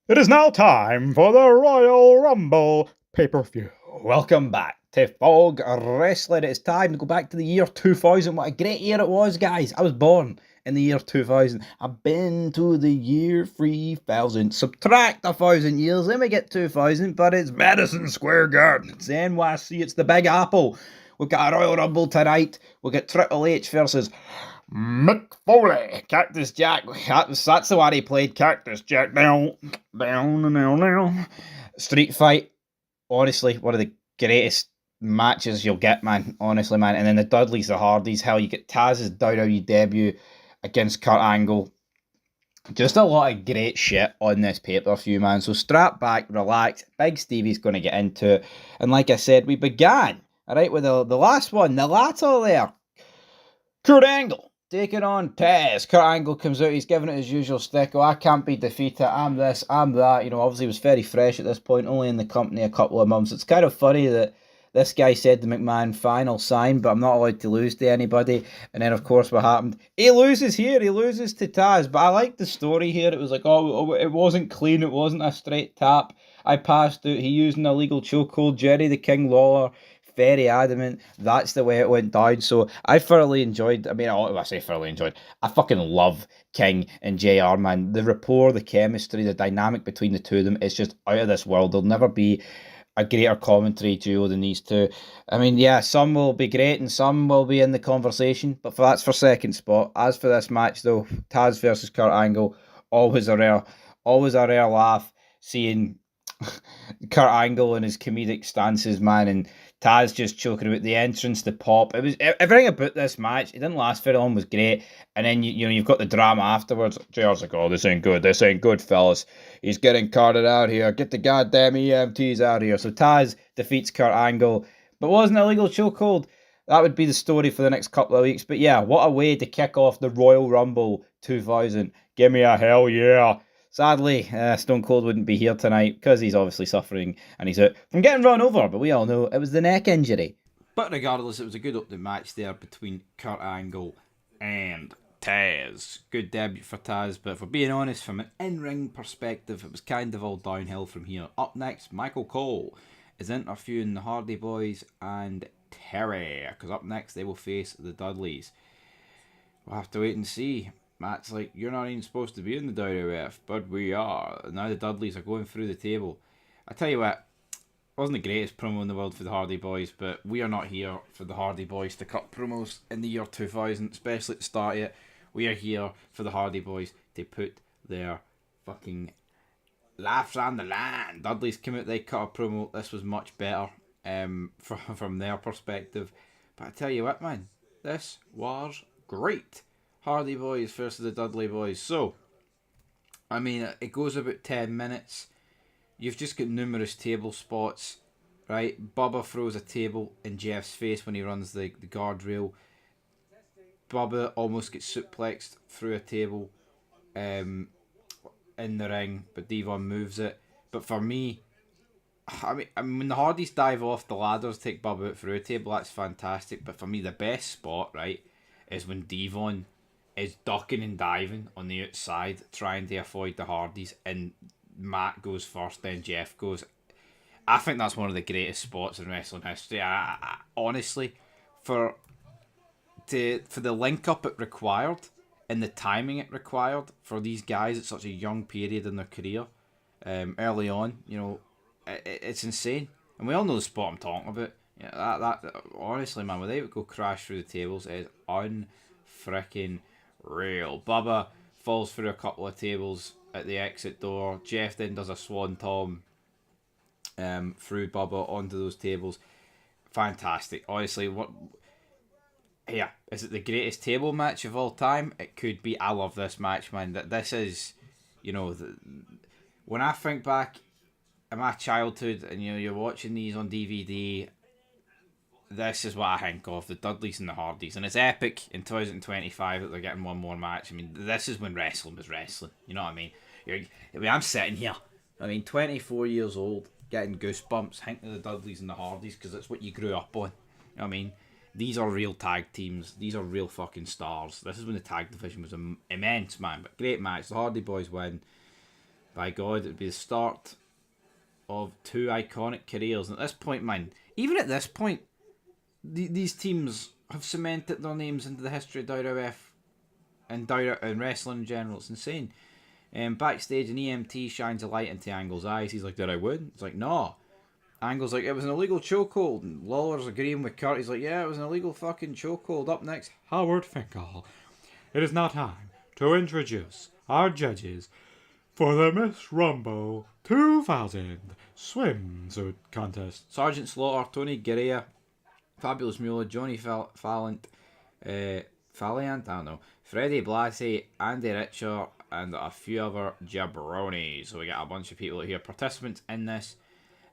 It is now time for the Royal Rumble pay-per-view. Welcome back to Fog Wrestling. It's time to go back to the year 2000. What a great year it was, guys. I was born in the year 2000. I've been to the year 3000. Subtract 1,000 years, then we get 2000, but it's Madison Square Garden. It's the NYC, it's the Big Apple. We've got a Royal Rumble tonight. We've got Triple H versus Mick Foley. Cactus Jack. That's the one he played. Cactus Jack. Down, down, down, down. Street fight. Honestly, one of the greatest matches you'll get, man. Honestly, man. And then the Dudleys, the Hardys. Hell, you get Taz's WWE debut against Kurt Angle. Just a lot of great shit on this pay-per-view, man. So strap back, relax. Big Stevie's going to get into it. And like I said, we began, all right, with the last one, the latter there. Kurt Angle taking on Taz. Kurt Angle comes out, he's giving it his usual stick. Oh, I can't be defeated, I'm this, I'm that. You know, obviously he was very fresh at this point, only in the company a couple of months. It's kind of funny that this guy said the McMahon final sign, but I'm not allowed to lose to anybody. And then, of course, what happened? He loses here, he loses to Taz. But I like the story here. It was like, oh, it wasn't clean, it wasn't a straight tap. I passed out, he used an illegal chokehold. Jerry the King Lawler, very adamant that's the way it went down. So I thoroughly enjoyed. I mean, I say thoroughly enjoyed. I fucking love King and JR, man. The rapport, the chemistry, the dynamic between the two of them is just out of this world. There'll never be a greater commentary duo than these two. I mean, yeah, some will be great and some will be in the conversation, but that's for second spot. As for this match, though, Taz versus Kurt Angle, always a rare laugh seeing Kurt Angle and his comedic stances, man, and Taz just choking about the entrance, the pop. It was everything about this match. It didn't last very long. Was great, and then you know you've got the drama afterwards. JR's like, "Oh, this ain't good. This ain't good, fellas. He's getting carted out here. Get the goddamn EMTs out here." So Taz defeats Kurt Angle, but wasn't a legal chokehold. That would be the story for the next couple of weeks. But yeah, what a way to kick off the Royal Rumble 2000. Give me a hell yeah. Sadly, Stone Cold wouldn't be here tonight because he's obviously suffering and he's out from getting run over, but we all know it was the neck injury. But regardless, it was a good opening match there between Kurt Angle and Taz. Good debut for Taz, but if we're being honest, from an in-ring perspective, it was kind of all downhill from here. Up next, Michael Cole is interviewing the Hardy Boys and Terry, because up next they will face the Dudleys. We'll have to wait and see. Matt's like, you're not even supposed to be in the WWF, but we are. And now the Dudleys are going through the table. I tell you what, it wasn't the greatest promo in the world for the Hardy Boys, but we are not here for the Hardy Boys to cut promos in the year 2000, especially at the start of it. We are here for the Hardy Boys to put their fucking laughs on the line. Dudleys came out, they cut a promo. This was much better from their perspective. But I tell you what, man, this was great. Hardy Boys versus the Dudley Boys. So, I mean, it goes about 10 minutes. You've just got numerous table spots, right? Bubba throws a table in Jeff's face when he runs the guardrail. Bubba almost gets suplexed through a table in the ring, but Devon moves it. But for me, I mean, when the Hardys dive off the ladders, take Bubba out through a table, that's fantastic. But for me, the best spot, right, is when Devon is ducking and diving on the outside, trying to avoid the Hardys, and Matt goes first, then Jeff goes. I think that's one of the greatest spots in wrestling history. I honestly, for the link up it required and the timing it required for these guys at such a young period in their career, early on, you know, it's insane. And we all know the spot I'm talking about. Yeah, that honestly, man, when they would go crash through the tables, it is unfreaking real. Bubba falls through a couple of tables at the exit door. Jeff then does a swan tom through Bubba onto those tables. Fantastic. Honestly, what? Yeah, is it the greatest table match of all time? It could be. I love this match, man. That this is, you know, when I think back in my childhood, and you know, you're watching these on DVD. This is what I think of, the Dudleys and the Hardys. And it's epic in 2025 that they're getting one more match. I mean, this is when wrestling was wrestling. You know what I mean? I'm sitting here, 24 years old, getting goosebumps, thinking of the Dudleys and the Hardys, because that's what you grew up on. You know what I mean? These are real tag teams. These are real fucking stars. This is when the tag division was immense, man. But great match. The Hardy Boys win. by God, it'd be the start of two iconic careers. And at this point, man, even at this point, these teams have cemented their names into the history of WWF and wrestling in general. It's insane. Backstage, an EMT shines a light into Angle's eyes. He's like, "Did I win?" It's like, "No." Angle's like, "It was an illegal chokehold." And Lawler's agreeing with Kurt. He's like, "Yeah, it was an illegal fucking chokehold." Up next, Howard Finkel. It is now time to introduce our judges for the Miss Rumble 2000 swimsuit contest. Sergeant Slaughter, Tony Garea, Fabulous Moolah, Johnny Fallant, Falliant, I don't know, Freddie Blassie, Andy Richer, and a few other jabronis. So we got a bunch of people here. Participants in this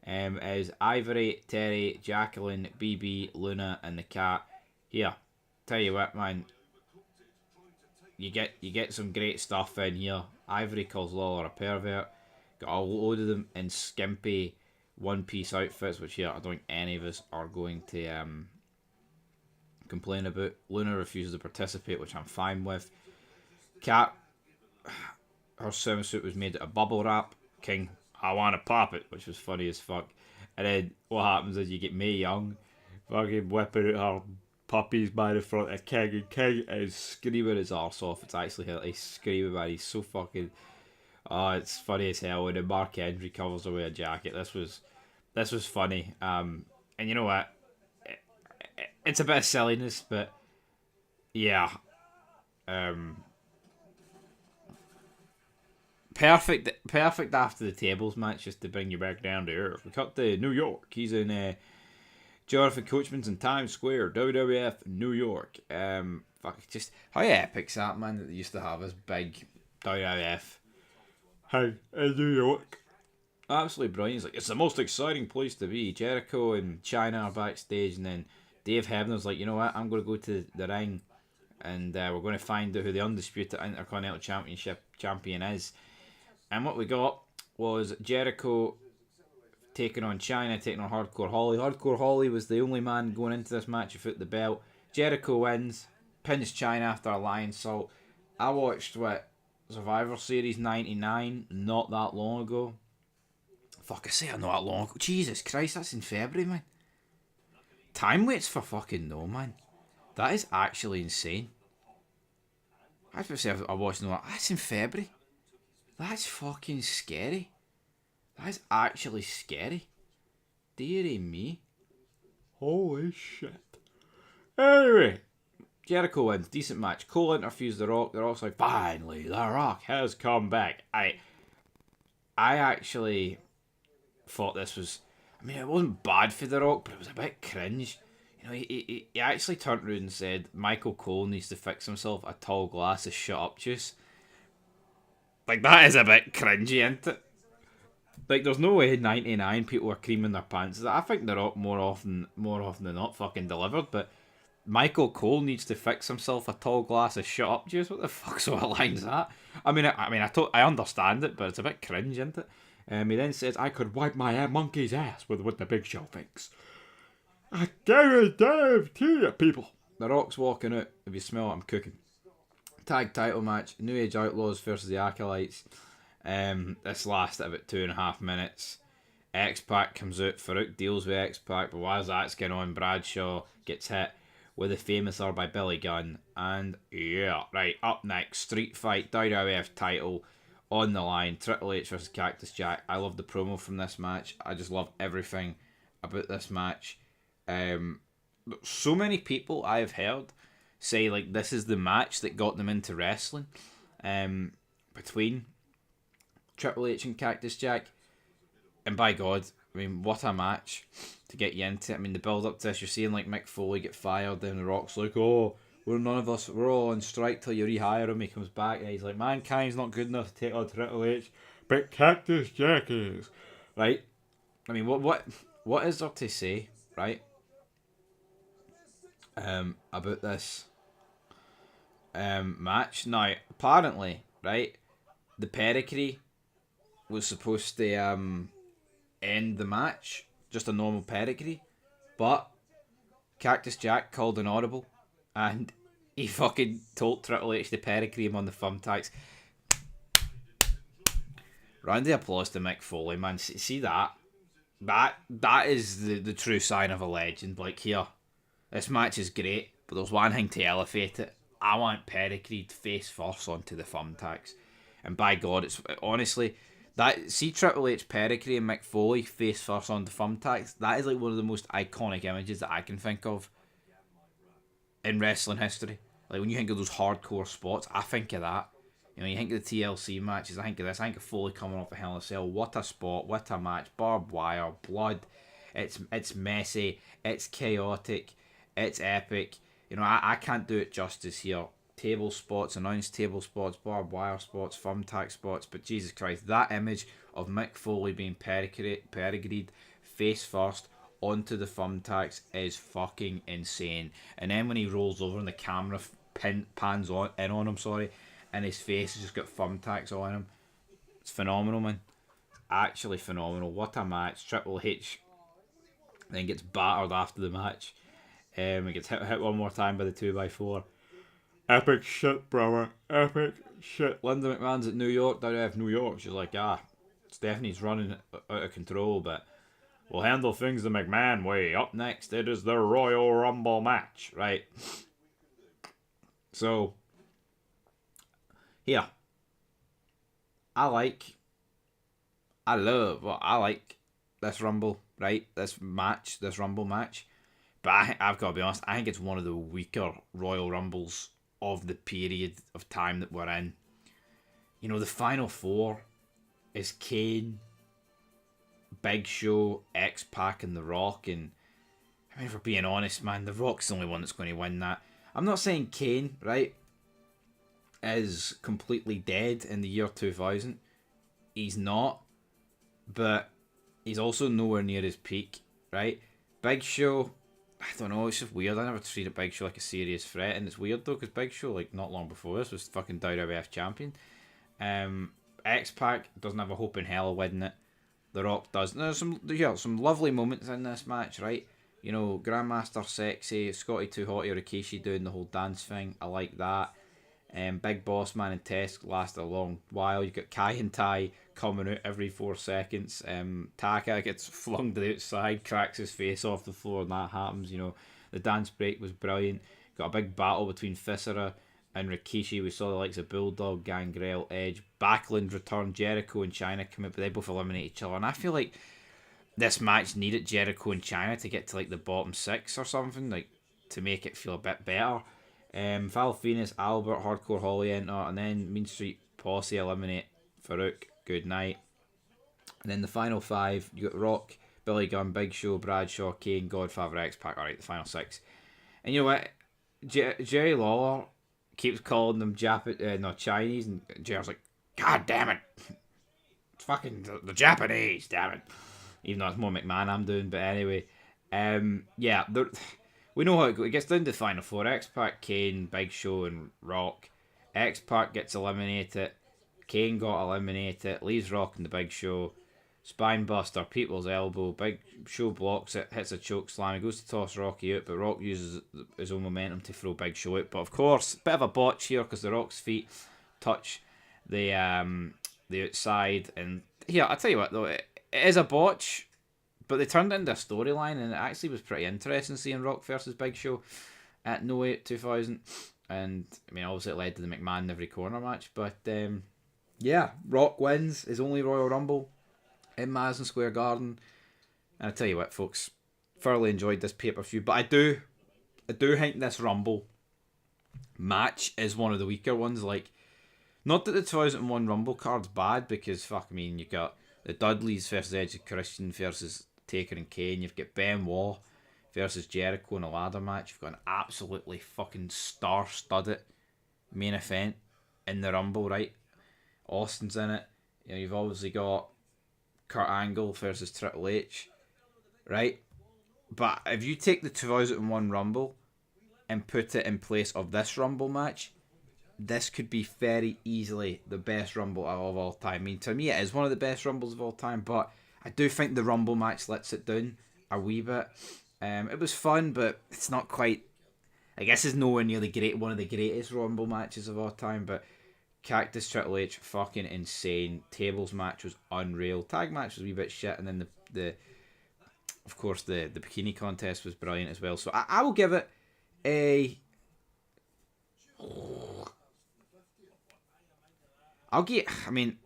is Ivory, Terry, Jacqueline, BB, Luna, and the cat. Here, tell you what, man, you get some great stuff in here. Ivory calls Lawler a pervert. Got a load of them in skimpy one-piece outfits, which here I don't think any of us are going to complain about. Luna refuses to participate, which I'm fine with. Cat, her swimsuit was made out of bubble wrap. King, I want to pop it, which was funny as fuck. And then what happens is you get Mae Young fucking whipping out her puppies by the front of King, and King is screaming his arse off. It's actually he's screaming, man. He's so fucking... Oh, it's funny as hell. And then Mark Henry covers away a jacket. This was funny. And you know what? It's a bit of silliness, but yeah. Perfect after the tables match, just to bring you back down to earth. We cut to New York. He's in Jonathan Coachman's in Times Square, WWF New York. Just how epic's that, man, that they used to have this big WWF. Hey, in New York. Absolutely brilliant. He's like, it's the most exciting place to be. Jericho and China are backstage, and then Dave Hebner's like, you know what, I'm going to go to the ring, and we're going to find out who the undisputed Intercontinental Championship champion is. And what we got was Jericho taking on China, taking on Hardcore Holly. Hardcore Holly was the only man going into this match without the belt. Jericho wins, pins China after a lion salt. I watched Survivor Series 99 not that long ago. Fuck, I say not that long ago. Jesus Christ, that's in February, man. Time waits for fucking no, man. That is actually insane. I was about to say I watched that. That's in February. That's fucking scary. That is actually scary. Dearie me. Holy shit. Anyway, Jericho wins. Decent match. Cole interviews The Rock. The Rock's like, finally, The Rock has come back. I actually thought this was... I mean, it wasn't bad for The Rock, but it was a bit cringe. You know, he actually turned around and said, Michael Cole needs to fix himself a tall glass of shut-up juice. Like, that is a bit cringy, isn't it? Like, there's no way 99 people are creaming their pants. I think The Rock more often than not fucking delivered, but Michael Cole needs to fix himself a tall glass of shut up juice. What the fuck sort of line's that? I understand it, but it's a bit cringe, isn't it? He then says, I could wipe my monkey's ass with what the Big Show thinks. I guarantee you, people. The Rock's walking out. If you smell it, I'm cooking. Tag title match, New Age Outlaws versus the Acolytes. This lasted about 2.5 minutes. X-Pac comes out. Farouk deals with X-Pac, but while that's going on, Bradshaw gets hit with a famous R by Billy Gunn. And yeah, right, up next, street fight, WWF title on the line, Triple H versus Cactus Jack. I love the promo from this match. I just love everything about this match. So many people I've heard say like this is the match that got them into wrestling, between Triple H and Cactus Jack. And by God, I mean, what a match to get you into it. I mean, the build up to this, you're seeing like Mick Foley get fired, then The Rock's like, oh, we're all on strike till you rehire him. He comes back and he's like, Mankind's not good enough to take on Triple H, but Cactus Jack is. Right? I mean, what is there to say, right? About this match. Now, apparently, right, the pedigree was supposed to end the match, just a normal pedigree, but Cactus Jack called an audible, and he fucking told Triple H to pedigree him on the thumbtacks. Round of applause to Mick Foley, man. See that? That is the true sign of a legend. Like, here, this match is great, but there's one thing to elevate it. I want Pericreed face first onto the thumbtacks. And by God, it's honestly, Triple H, Pericreed and Mick Foley face first on the thumbtacks. That is like one of the most iconic images that I can think of in wrestling history. Like, when you think of those hardcore spots, I think of that. You know, you think of the TLC matches, I think of this. I think of Foley coming off a Hell in a Cell. What a spot, what a match. Barbed wire, blood. It's messy, it's chaotic, it's epic. You know, I can't do it justice here. Table spots, announced table spots, barbed wire spots, thumbtack spots. But Jesus Christ, that image of Mick Foley being pedigreed face first onto the thumbtacks is fucking insane. And then when he rolls over and the camera pans in on him, and his face has just got thumbtacks on him, it's phenomenal, man. Actually phenomenal. What a match. Triple H then gets battered after the match. He gets hit one more time by the 2x4. Epic shit, brother. Epic shit. Linda McMahon's at New York. WF New York. She's like, Stephanie's running out of control, but we'll handle things the McMahon way. Up next, it is the Royal Rumble match. Right. So, here. I like this Rumble, right? This Rumble match. But I've got to be honest, I think it's one of the weaker Royal Rumbles of the period of time that we're in. You know, the final four is Kane, Big Show, X-Pac and The Rock. And, I mean, if we're being honest, man, The Rock's the only one that's going to win that. I'm not saying Kane, right, is completely dead in the year 2000. He's not. But he's also nowhere near his peak, right? Big Show, I don't know, it's just weird. I never treated Big Show like a serious threat, and it's weird though, because Big Show, like, not long before this, was fucking WWF champion. X-Pac doesn't have a hope in hell of winning it. The Rock does. There's some lovely moments in this match, right? You know, Grandmaster Sexy, Scotty Too Hotty or Rikishi doing the whole dance thing. I like that. Big Boss Man and Test last a long while. You got Kai and Tai coming out every 4 seconds. Taka gets flung to the outside, cracks his face off the floor, and that happens. You know, the dance break was brilliant. Got a big battle between Viscera and Rikishi. We saw the likes of Bulldog, Gangrel, Edge, Backlund return, Jericho and China come out, but they both eliminate each other. And I feel like this match needed Jericho and China to get to like the bottom 6 or something, like to make it feel a bit better. Val Venus, Albert, Hardcore Holly enter, and then Mean Street Posse eliminate Farouk. Good night. And then the final 5, you got Rock, Billy Gunn, Big Show, Bradshaw, Kane, Godfather, X-Pac. Alright, the final 6. And you know what? Jerry Lawler keeps calling them Chinese, and Jerry's like, God damn it. It's fucking the Japanese, damn it. Even though it's more McMahon I'm doing, but anyway. Yeah, we know how it goes. It gets down to the final 4. X-Pac, Kane, Big Show, and Rock. X-Pac gets eliminated. Kane got eliminated. Leaves Rock in the Big Show. Spinebuster, People's Elbow. Big Show blocks it, hits a choke slam. He goes to toss Rocky out, but Rock uses his own momentum to throw Big Show out. But of course, bit of a botch here because the Rock's feet touch the outside. And here, I'll tell you what though, it is a botch. But they turned it into a storyline, and it actually was pretty interesting seeing Rock versus Big Show at No Way 2000. And, I mean, obviously it led to the McMahon Every Corner match. But, yeah, Rock wins his only Royal Rumble in Madison Square Garden. And I tell you what, folks, thoroughly enjoyed this pay-per-view. But I do think this Rumble match is one of the weaker ones. Like, not that the 2001 Rumble card's bad, because, fuck, I mean, you got the Dudleys versus Edge and Christian versus Taker and Kane. You've got Benoit versus Jericho in a ladder match. You've got an absolutely fucking star-studded main event in the Rumble, right? Austin's in it. You know, you've obviously got Kurt Angle versus Triple H, right? But if you take the 2001 Rumble and put it in place of this Rumble match, this could be very easily the best Rumble of all time. I mean, to me, it is one of the best Rumbles of all time, but I do think the Rumble match lets it down a wee bit. It was fun, but it's not quite... I guess it's nowhere near one of the greatest Rumble matches of all time, but Cactus Triple H, fucking insane. Tables match was unreal. Tag match was a wee bit shit, and then the of course the bikini contest was brilliant as well. So I will give it a. I'll get. I mean,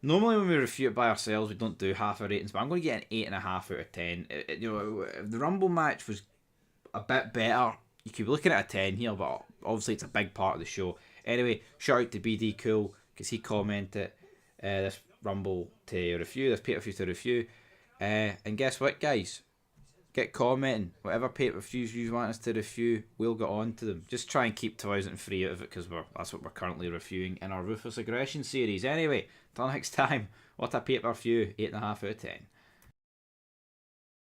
normally when we review it by ourselves, we don't do half our ratings, but I'm going to get an 8.5 out of 10. You know, if the Rumble match was a bit better, you could be looking at a 10 here, but obviously it's a big part of the show. Anyway, shout out to BD Cool because he commented this Rumble to review, this pay-per-view to review. And guess what, guys? Get commenting. Whatever pay-per-views you want us to review, we'll get on to them. Just try and keep 2003 out of it because that's what we're currently reviewing in our Ruthless Aggression series. Anyway, till next time, what a pay-per-view, 8.5 out of 10.